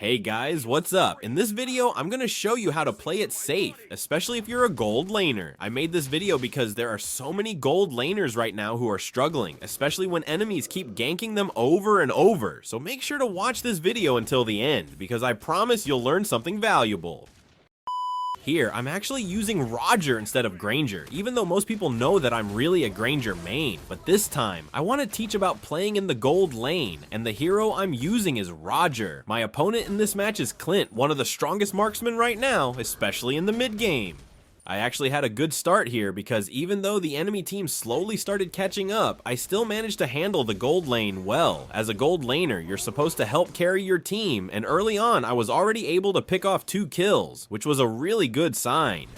Hey guys, what's up? In this video, I'm gonna show you how to play it safe, especially if you're a gold laner. I made this video because there are so many gold laners right now who are struggling, especially when enemies keep ganking them over and over. So make sure to watch this video until the end, because I promise you'll learn something valuable. Here, I'm actually using Roger instead of Granger, even though most people know that I'm really a Granger main. But this time, I want to teach about playing in the gold lane, and the hero I'm using is Roger. My opponent in this match is Clint, one of the strongest marksmen right now, especially in the mid game. I actually had a good start here because even though the enemy team slowly started catching up, I still managed to handle the gold lane well. As a gold laner, you're supposed to help carry your team, and early on I was already able to pick off 2 kills, which was a really good sign.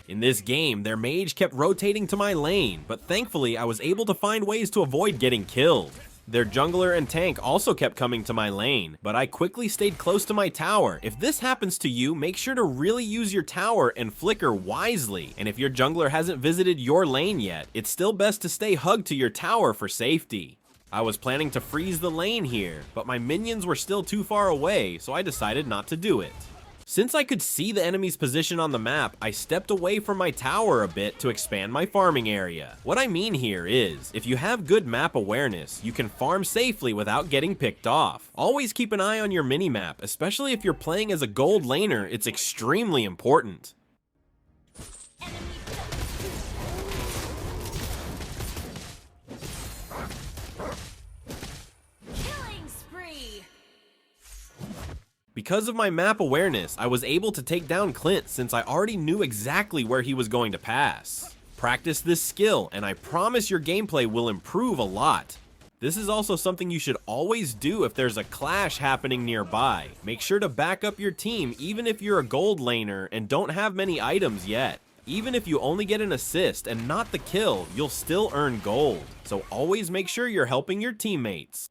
In this game, their mage kept rotating to my lane, but thankfully I was able to find ways to avoid getting killed. Their jungler and tank also kept coming to my lane, but I quickly stayed close to my tower. If this happens to you, make sure to really use your tower and flicker wisely. And if your jungler hasn't visited your lane yet, it's still best to stay hugged to your tower for safety. I was planning to freeze the lane here, but my minions were still too far away, so I decided not to do it. Since I could see the enemy's position on the map, I stepped away from my tower a bit to expand my farming area. What I mean here is, if you have good map awareness, you can farm safely without getting picked off. Always keep an eye on your minimap, especially if you're playing as a gold laner, it's extremely important. Because of my map awareness, I was able to take down Clint since I already knew exactly where he was going to pass. Practice this skill, and I promise your gameplay will improve a lot. This is also something you should always do if there's a clash happening nearby. Make sure to back up your team even if you're a gold laner and don't have many items yet. Even if you only get an assist and not the kill, you'll still earn gold. So always make sure you're helping your teammates.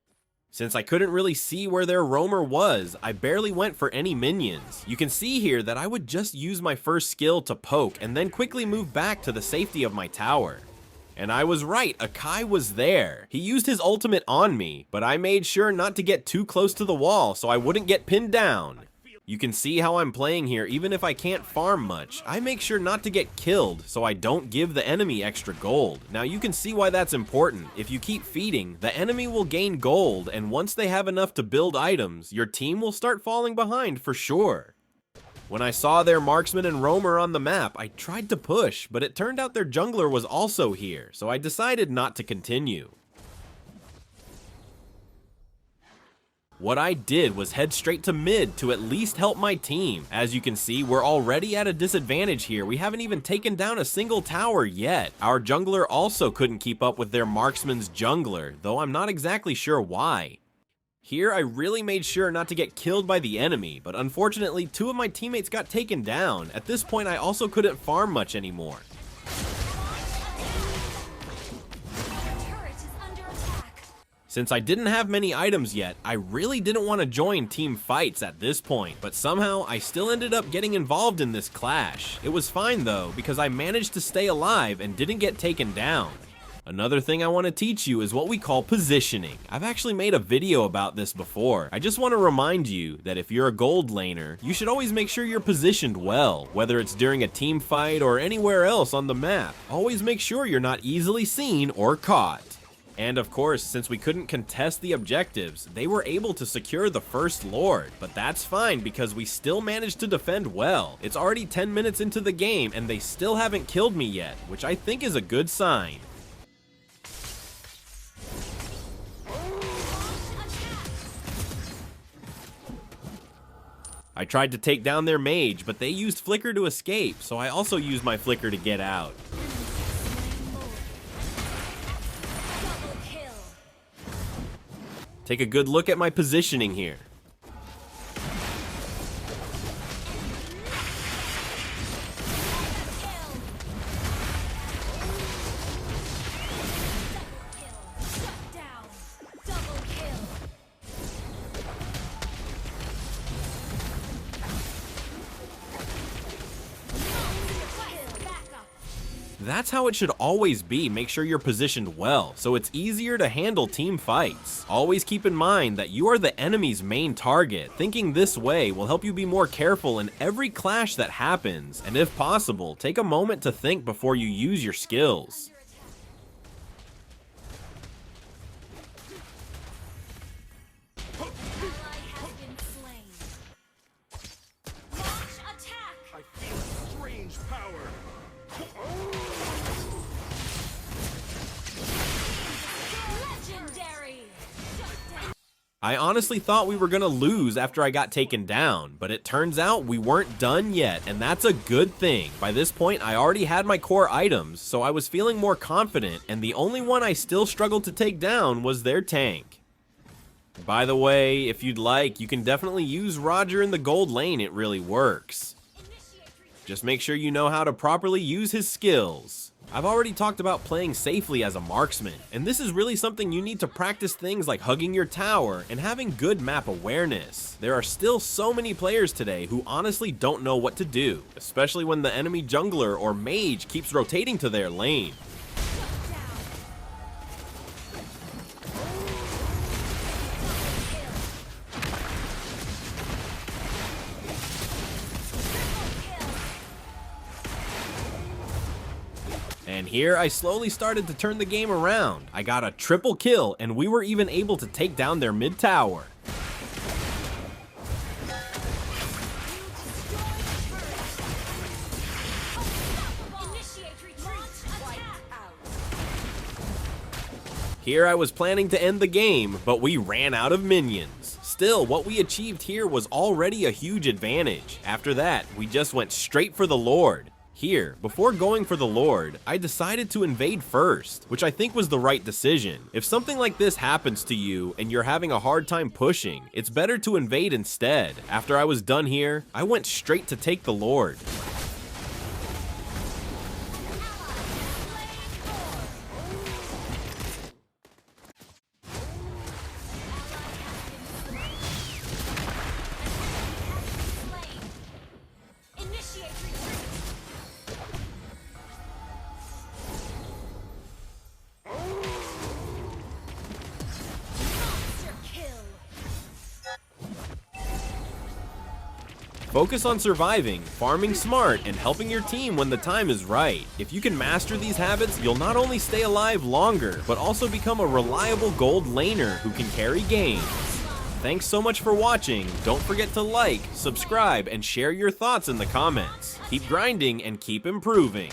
Since I couldn't really see where their roamer was, I barely went for any minions. You can see here that I would just use my first skill to poke and then quickly move back to the safety of my tower. And I was right, Akai was there. He used his ultimate on me, but I made sure not to get too close to the wall so I wouldn't get pinned down. You can see how I'm playing here. Even if I can't farm much, I make sure not to get killed so I don't give the enemy extra gold. Now you can see why that's important. If you keep feeding, the enemy will gain gold, and once they have enough to build items, your team will start falling behind for sure. When I saw their marksman and roamer on the map, I tried to push, but it turned out their jungler was also here, so I decided not to continue. What I did was head straight to mid to at least help my team. As you can see, we're already at a disadvantage here. We haven't even taken down a single tower yet. Our jungler also couldn't keep up with their marksman's jungler, though I'm not exactly sure why. Here, I really made sure not to get killed by the enemy, but unfortunately, 2 of my teammates got taken down. At this point, I also couldn't farm much anymore. Since I didn't have many items yet, I really didn't want to join team fights at this point, but somehow I still ended up getting involved in this clash. It was fine though, because I managed to stay alive and didn't get taken down. Another thing I want to teach you is what we call positioning. I've actually made a video about this before. I just want to remind you that if you're a gold laner, you should always make sure you're positioned well, whether it's during a team fight or anywhere else on the map. Always make sure you're not easily seen or caught. And of course, since we couldn't contest the objectives, they were able to secure the first Lord. But that's fine because we still managed to defend well. It's already 10 minutes into the game and they still haven't killed me yet, which I think is a good sign. I tried to take down their mage, but they used flicker to escape, so I also used my flicker to get out. Take a good look at my positioning here. that's how it should always be. Make sure you're positioned well, so it's easier to handle team fights. Always keep in mind that you are the enemy's main target. Thinking this way will help you be more careful in every clash that happens, and if possible, take a moment to think before you use your skills. I honestly thought we were gonna lose after I got taken down, but it turns out we weren't done yet, and that's a good thing. By this point, I already had my core items, so I was feeling more confident, and the only one I still struggled to take down was their tank. By the way, if you'd like, you can definitely use Roger in the gold lane. It really works. Just make sure you know how to properly use his skills. I've already talked about playing safely as a marksman, and this is really something you need to practice, things like hugging your tower and having good map awareness. There are still so many players today who honestly don't know what to do, especially when the enemy jungler or mage keeps rotating to their lane. And here I slowly started to turn the game around. I got a triple kill, and we were even able to take down their mid tower. Here I was planning to end the game, but we ran out of minions. Still, what we achieved here was already a huge advantage. After that, we just went straight for the Lord. Here, before going for the Lord, I decided to invade first, which I think was the right decision. If something like this happens to you and you're having a hard time pushing, it's better to invade instead. After I was done here, I went straight to take the Lord. Focus on surviving, farming smart, and helping your team when the time is right. If you can master these habits, you'll not only stay alive longer, but also become a reliable gold laner who can carry games. Thanks so much for watching. Don't forget to like, subscribe, and share your thoughts in the comments. Keep grinding and keep improving.